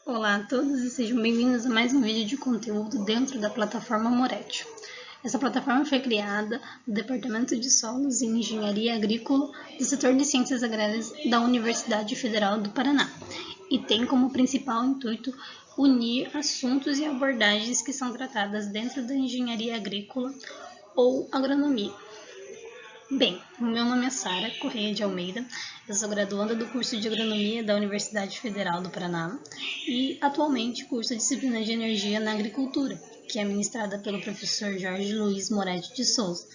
Olá a todos e sejam bem-vindos a mais um vídeo de conteúdo dentro da plataforma Moretio. Essa plataforma foi criada no Departamento de Solos e Engenharia Agrícola do setor de Ciências Agrárias da Universidade Federal do Paraná e tem como principal intuito unir assuntos e abordagens que são tratadas dentro da engenharia agrícola ou agronomia. Bem, o meu nome é Sara Correia de Almeida, eu sou graduanda do curso de Agronomia da Universidade Federal do Paraná e atualmente curso a disciplina de Energia na Agricultura, que é ministrada pelo professor Jorge Luiz Moretti de Souza.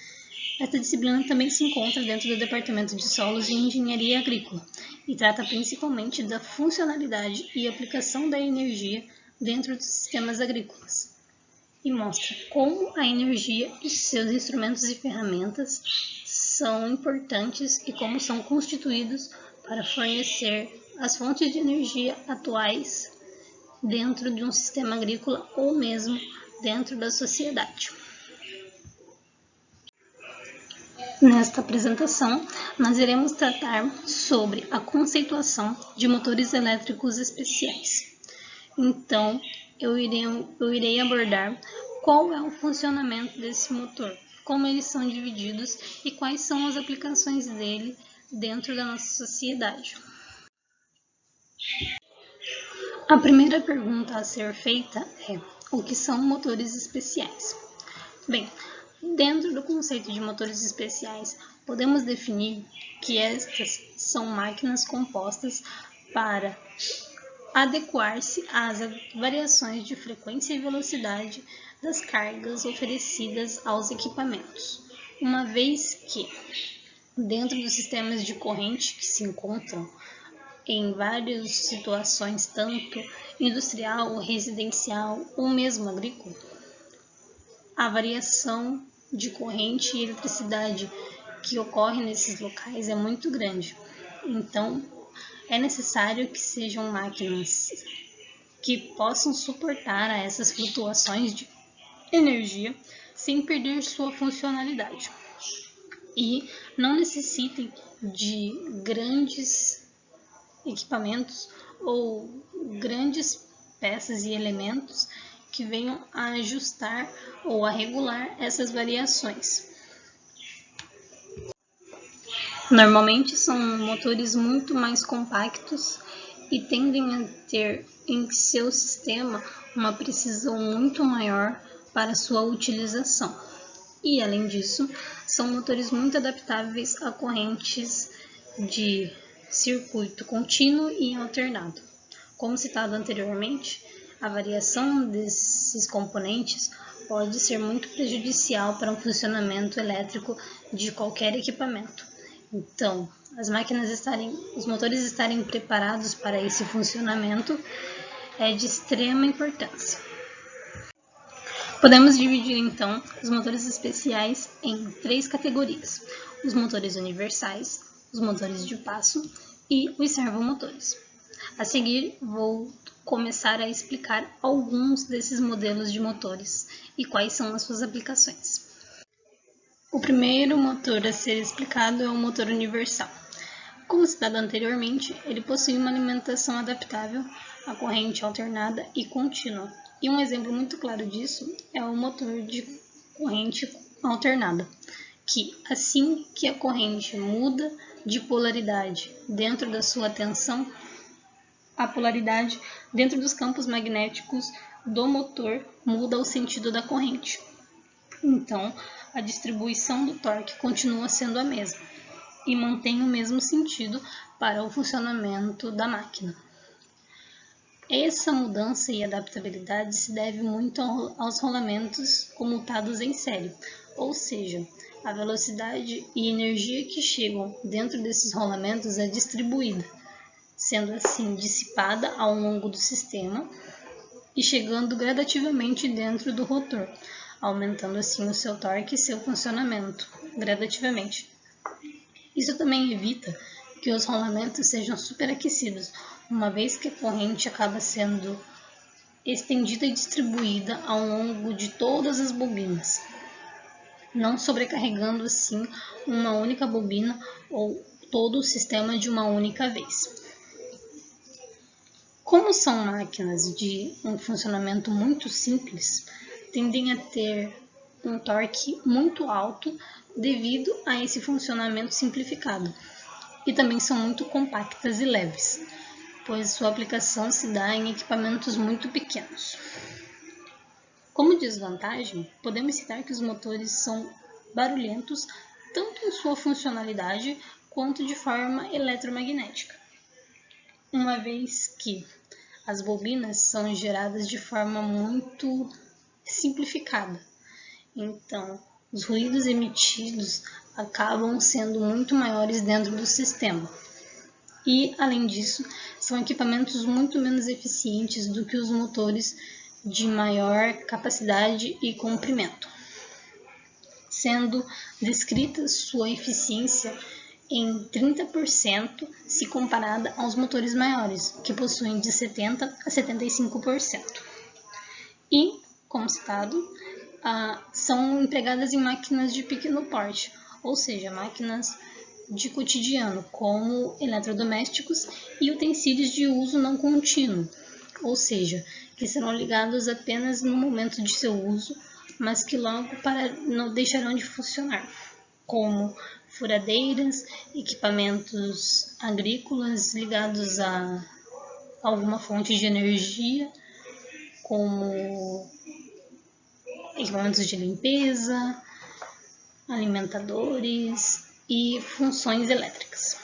Esta disciplina também se encontra dentro do Departamento de Solos e Engenharia Agrícola e trata principalmente da funcionalidade e aplicação da energia dentro dos sistemas agrícolas e mostra como a energia e seus instrumentos e ferramentas são importantes e como são constituídos para fornecer as fontes de energia atuais dentro de um sistema agrícola ou mesmo dentro da sociedade. Nesta apresentação, nós iremos tratar sobre a conceituação de motores elétricos especiais. Então, eu irei abordar qual é o funcionamento desse motor, como eles são divididos e quais são as aplicações dele dentro da nossa sociedade. A primeira pergunta a ser feita é: o que são motores especiais? Bem, dentro do conceito de motores especiais, podemos definir que estas são máquinas compostas para adequar-se às variações de frequência e velocidade das cargas oferecidas aos equipamentos, uma vez que, dentro dos sistemas de corrente que se encontram em várias situações, tanto industrial, residencial ou mesmo agrícola, a variação de corrente e eletricidade que ocorre nesses locais é muito grande. Então, é necessário que sejam máquinas que possam suportar a essas flutuações de energia sem perder sua funcionalidade e não necessitem de grandes equipamentos ou grandes peças e elementos que venham a ajustar ou a regular essas variações. Normalmente são motores muito mais compactos e tendem a ter em seu sistema uma precisão muito maior para sua utilização. E, além disso, são motores muito adaptáveis a correntes de circuito contínuo e alternado. Como citado anteriormente, a variação desses componentes pode ser muito prejudicial para o funcionamento elétrico de qualquer equipamento. Então, os motores estarem preparados para esse funcionamento é de extrema importância. Podemos dividir então os motores especiais em 3 categorias: os motores universais, os motores de passo e os servomotores. A seguir, vou começar a explicar alguns desses modelos de motores e quais são as suas aplicações. O primeiro motor a ser explicado é o motor universal. Como citado anteriormente, ele possui uma alimentação adaptável à corrente alternada e contínua. E um exemplo muito claro disso é o motor de corrente alternada, que assim que a corrente muda de polaridade dentro da sua tensão, a polaridade dentro dos campos magnéticos do motor muda o sentido da corrente. Então, a distribuição do torque continua sendo a mesma e mantém o mesmo sentido para o funcionamento da máquina. Essa mudança e adaptabilidade se deve muito aos rolamentos comutados em série, ou seja, a velocidade e energia que chegam dentro desses rolamentos é distribuída, sendo assim dissipada ao longo do sistema e chegando gradativamente dentro do rotor, aumentando assim o seu torque e seu funcionamento gradativamente. Isso também evita que os rolamentos sejam superaquecidos, uma vez que a corrente acaba sendo estendida e distribuída ao longo de todas as bobinas, não sobrecarregando assim uma única bobina ou todo o sistema de uma única vez. Como são máquinas de um funcionamento muito simples, tendem a ter um torque muito alto devido a esse funcionamento simplificado. E também são muito compactas e leves, pois sua aplicação se dá em equipamentos muito pequenos. Como desvantagem, podemos citar que os motores são barulhentos tanto em sua funcionalidade quanto de forma eletromagnética, uma vez que as bobinas são geradas de forma muito simplificada. Então, os ruídos emitidos acabam sendo muito maiores dentro do sistema. E, além disso, são equipamentos muito menos eficientes do que os motores de maior capacidade e comprimento, sendo descrita sua eficiência em 30% se comparada aos motores maiores, que possuem de 70% a 75%. E, como citado, são empregadas em máquinas de pequeno porte, ou seja, máquinas de cotidiano, como eletrodomésticos e utensílios de uso não contínuo, ou seja, que serão ligados apenas no momento de seu uso, mas que logo não deixarão de funcionar, como furadeiras, equipamentos agrícolas ligados a alguma fonte de energia, como equipamentos de limpeza, alimentadores e funções elétricas.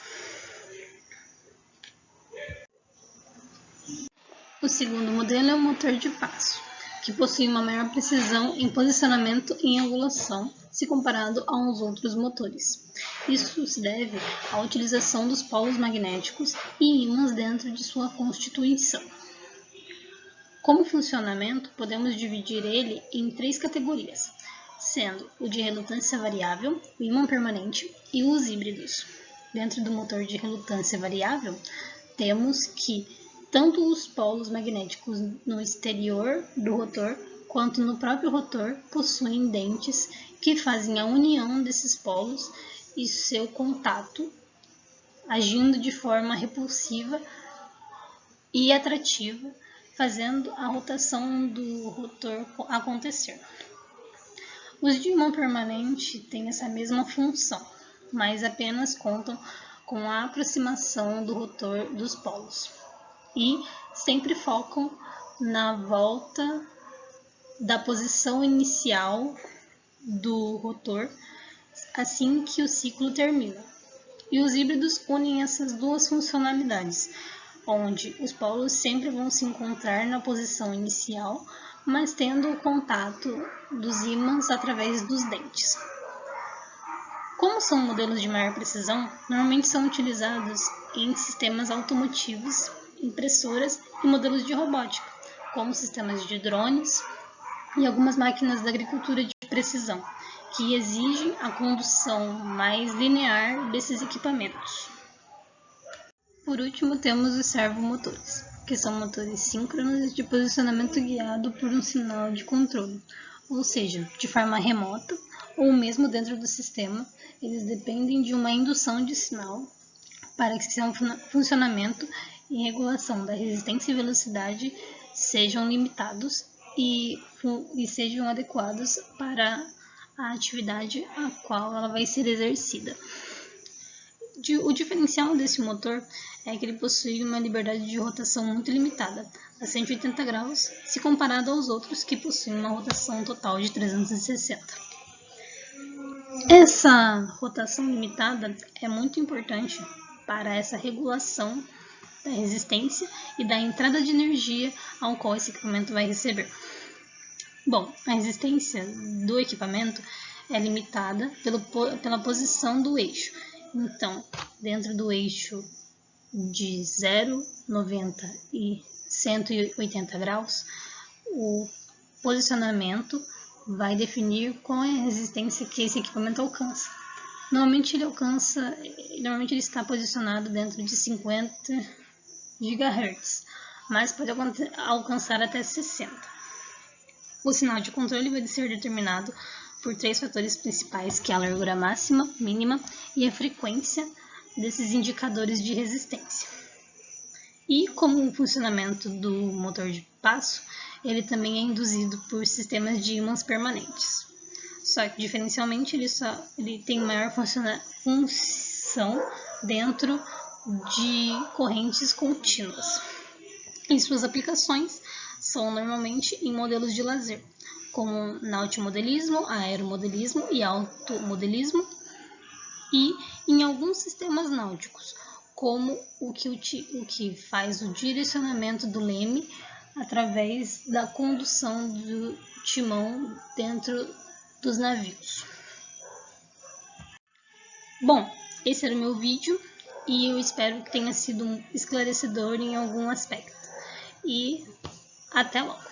O segundo modelo é o motor de passo, que possui uma maior precisão em posicionamento e em angulação se comparado aos outros motores. Isso se deve à utilização dos polos magnéticos e ímãs dentro de sua constituição. Como funcionamento, podemos dividir ele em 3 categorias, sendo o de relutância variável, o ímã permanente e os híbridos. Dentro do motor de relutância variável, temos que tanto os polos magnéticos no exterior do rotor quanto no próprio rotor possuem dentes que fazem a união desses polos e seu contato, agindo de forma repulsiva e atrativa, fazendo a rotação do rotor acontecer. Os de ímã permanente têm essa mesma função, mas apenas contam com a aproximação do rotor dos polos e sempre focam na volta da posição inicial do rotor assim que o ciclo termina. E os híbridos unem essas duas funcionalidades, onde os polos sempre vão se encontrar na posição inicial, mas tendo o contato dos ímãs através dos dentes. Como são modelos de maior precisão, normalmente são utilizados em sistemas automotivos, impressoras e modelos de robótica, como sistemas de drones e algumas máquinas da agricultura de precisão, que exigem a condução mais linear desses equipamentos. Por último, temos os servomotores, que são motores síncronos de posicionamento guiado por um sinal de controle, ou seja, de forma remota ou mesmo dentro do sistema, eles dependem de uma indução de sinal para que seu funcionamento e regulação da resistência e velocidade sejam limitados e sejam adequados para a atividade a qual ela vai ser exercida. O diferencial desse motor é que ele possui uma liberdade de rotação muito limitada, a 180 graus, se comparado aos outros que possuem uma rotação total de 360. Essa rotação limitada é muito importante para essa regulação da resistência e da entrada de energia ao qual esse equipamento vai receber. Bom, a resistência do equipamento é limitada pela posição do eixo. Então, dentro do eixo de 0, 90 e 180 graus, o posicionamento vai definir qual é a resistência que esse equipamento alcança. Normalmente ele está posicionado dentro de 50 GHz, mas pode alcançar até 60. O sinal de controle vai ser determinado por 3 fatores principais, que é a largura máxima, mínima e a frequência desses indicadores de resistência. E como o funcionamento do motor de passo, ele também é induzido por sistemas de ímãs permanentes. Só que, diferencialmente, ele tem maior função dentro de correntes contínuas. E suas aplicações são normalmente em modelos de lazer, como nautimodelismo, aeromodelismo e automodelismo, e em alguns sistemas náuticos, como o que faz o direcionamento do leme através da condução do timão dentro dos navios. Bom, esse era o meu vídeo e eu espero que tenha sido esclarecedor em algum aspecto. E até logo!